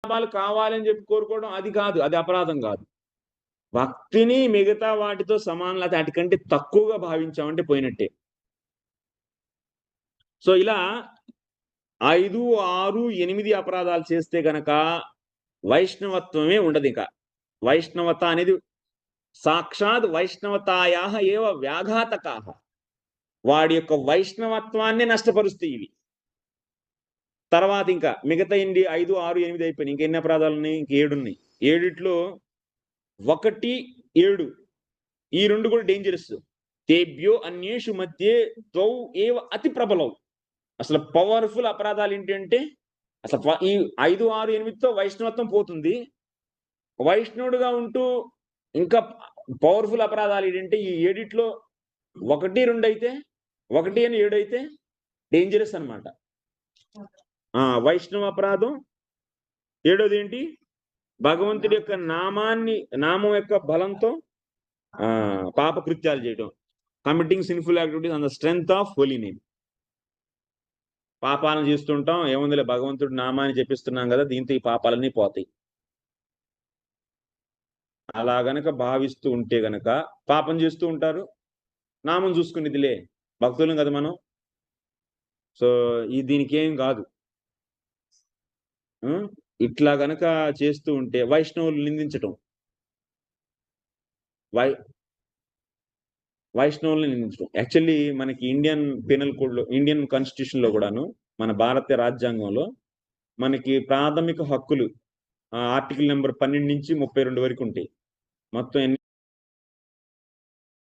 లాభాలు కావాలని చెప్పి కోరుకోవడం అది కాదు, అది అపరాధం కాదు. భక్తిని మిగతా వాటితో సమానం లేకపోతే వాటికంటే తక్కువగా భావించామంటే పోయినట్టే. సో ఇలా 5, 6, 8 అపరాధాలు చేస్తే గనక వైష్ణవత్వమే ఉండదిక. వైష్ణవత అనేది సాక్షాత్ వైష్ణవతాయాః ఏవ వ్యాఘాతకాః. వాడి యొక్క వైష్ణవత్వాన్నే నష్టపరుస్తాయి ఇవి. తర్వాత ఇంకా మిగతా 5, 6, 8 అయిపోయినాయి. ఇంకెన్ని అపరాధాలున్నాయి? ఇంక 7 ఉన్నాయి. 7ట్లో 1, 7 ఈ 2 కూడా డేంజరస్. తేభ్యో అన్యేషు మధ్యే ద్వౌ ఏవ అతి ప్రబలౌ. అసలు పవర్‌ఫుల్ అపరాధాలు ఏంటంటే అసలు ఈ 5, 6, 8తో వైష్ణవత్వం పోతుంది. వైష్ణవుడుగా ఉంటూ ఇంకా పవర్‌ఫుల్ అపరాధాలు ఏంటంటే ఈ 7ట్లో 1, 2 అయితే 1 అని 7 అయితే డేంజరస్ అన్నమాట. వైష్ణవ అపరాధం. 7వది ఏంటి? భగవంతుడి యొక్క నామం యొక్క బలంతో పాప కృత్యాలు చేయడం. Committing sinful activities on the strength of holy name. పాపాలను చేస్తుంటాం. ఏముందిలే భగవంతుడి నామాన్ని జపిస్తున్నాం కదా! దీంతో ఈ పాపాలన్నీ పోతాయి. అలా గనక భావిస్తూ ఉంటే గనక పాపం చేస్తూ ఉంటారు. నామం చూసుకునేదిలే భక్తులం కదా మనం. సో దీనికేం కాదు. ఇట్లా గనక చేస్తూ ఉంటే వైష్ణవులు నిందించటం. వైష్ణవుల్ని నిందించడం. యాక్చువల్లీ మనకి ఇండియన్ పీనల్ కోడ్‌లో, ఇండియన్ కాన్స్టిట్యూషన్‌లో కూడాను, మన భారత రాజ్యాంగంలో మనకి ప్రాథమిక హక్కులు ఆర్టికల్ నంబర్ 12 నుంచి 32 వరకు ఉంటాయి. మొత్తం